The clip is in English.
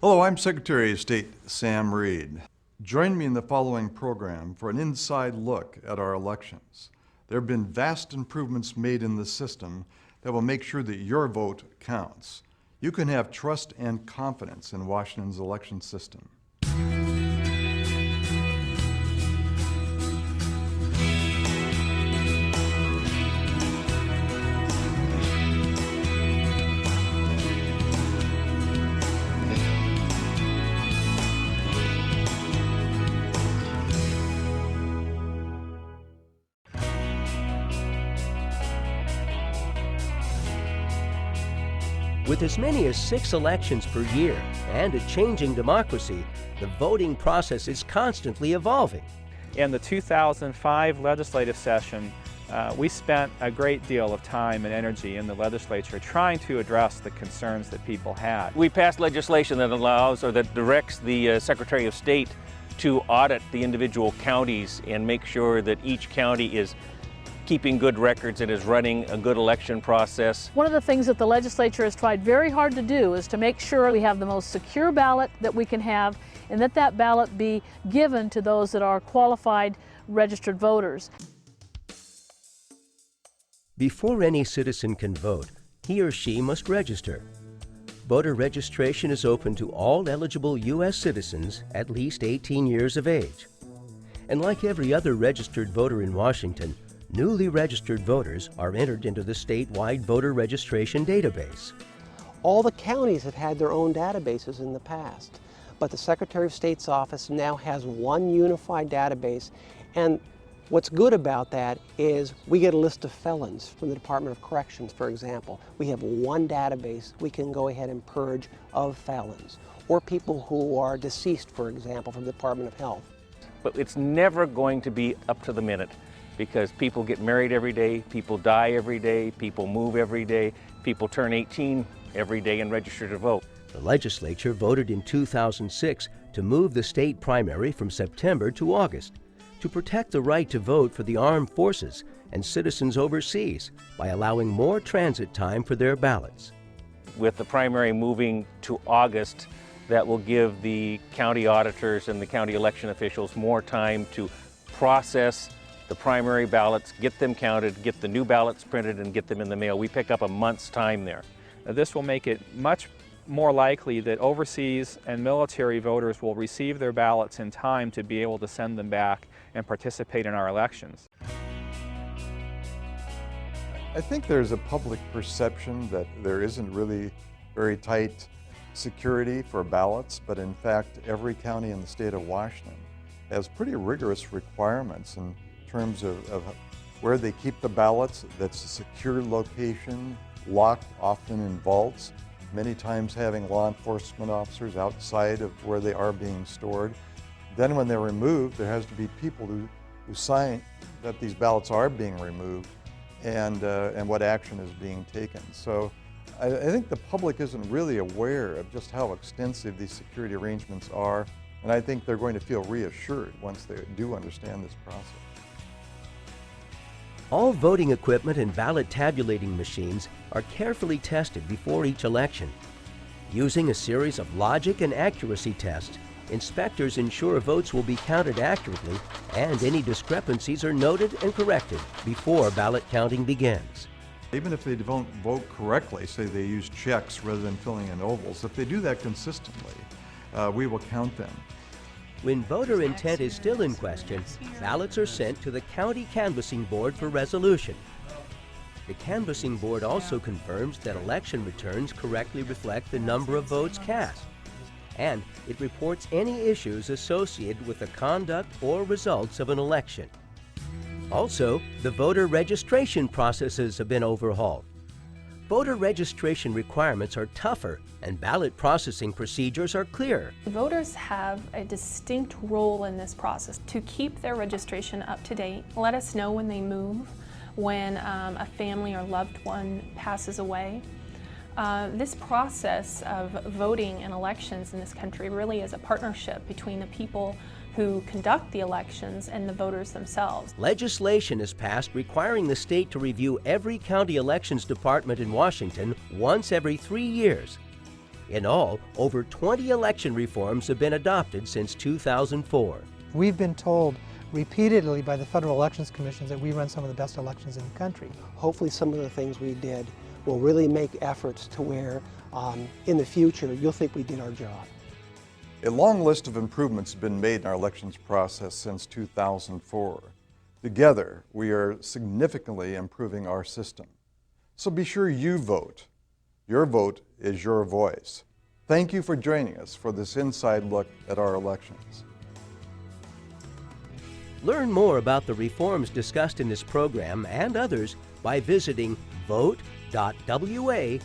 Hello, I'm Secretary of State Sam+Reed. Join me in the following program for an inside look at our elections. There have been vast improvements made in the system that will make sure that your vote counts. You can have trust and confidence in Washington's election system. With as many as 6 elections per year and a changing democracy, the voting process is constantly evolving. In the 2005 legislative session, we spent a great deal of time and energy in the legislature trying to address the concerns that people had. We passed legislation that allows or that directs the Secretary of State to audit the individual counties and make sure that each county is keeping good records and is running a good election process. One of the things that the legislature has tried very hard to do is to make sure we have the most secure ballot that we can have, and that that ballot be given to those that are qualified registered voters. Before any citizen can vote, he or she must register. Voter registration is open to all eligible U.S. citizens at least 18 years of age. And like every other registered voter in Washington, newly registered voters are entered into the statewide voter registration database. All the counties have had their own databases in the past, but the Secretary of State's office now has one unified database, and what's good about that is we get a list of felons from the Department of Corrections, for example. We have one database we can go ahead and purge of felons, or people who are deceased, for example, from the Department of Health. But it's never going to be up to the minute, because people get married every day, people die every day, people move every day, people turn 18 every day and register to vote. The legislature voted in 2006 to move the state primary from September to August to protect the right to vote for the armed forces and citizens overseas by allowing more transit time for their ballots. With the primary moving to August, that will give the county auditors and the county election officials more time to process the primary ballots, get them counted, get the new ballots printed, and get them in the mail. We pick up a month's time there. This will make it much more likely that overseas and military voters will receive their ballots in time to be able to send them back and participate in our elections. I think there's a public perception that there isn't really very tight security for ballots, but in fact every county in the state of Washington has pretty rigorous requirements in terms of where they keep the ballots. That's a secure location, locked often in vaults, many times having law enforcement officers outside of where they are being stored. Then when they're removed, there has to be people who sign that these ballots are being removed and what action is being taken. So I think the public isn't really aware of just how extensive these security arrangements are, and I think they're going to feel reassured once they do understand this process. All voting equipment and ballot tabulating machines are carefully tested before each election. Using a series of logic and accuracy tests, inspectors ensure votes will be counted accurately and any discrepancies are noted and corrected before ballot counting begins. Even if they don't vote correctly, say they use checks rather than filling in ovals, if they do that consistently, we will count them. When voter intent is still in question, ballots are sent to the County Canvassing Board for resolution. The Canvassing Board also confirms that election returns correctly reflect the number of votes cast, and it reports any issues associated with the conduct or results of an election. Also, the voter registration processes have been overhauled. Voter registration requirements are tougher and ballot processing procedures are clearer. Voters have a distinct role in this process to keep their registration up to date, let us know when they move, when a family or loved one passes away. This process of voting in elections in this country really is a partnership between the people who conduct the elections and the voters themselves. Legislation is passed requiring the state to review every county elections department in Washington once every 3 years. In all, over 20 election reforms have been adopted since 2004. We've been told repeatedly by the Federal Elections Commissions that we run some of the best elections in the country. Hopefully some of the things we did will really make efforts to where in the future you'll think we did our job. A long list of improvements have been made in our elections process since 2004. Together, we are significantly improving our system. So be sure you vote. Your vote is your voice. Thank you for joining us for this inside look at our elections. Learn more about the reforms discussed in this program and others by visiting vote.wa.gov.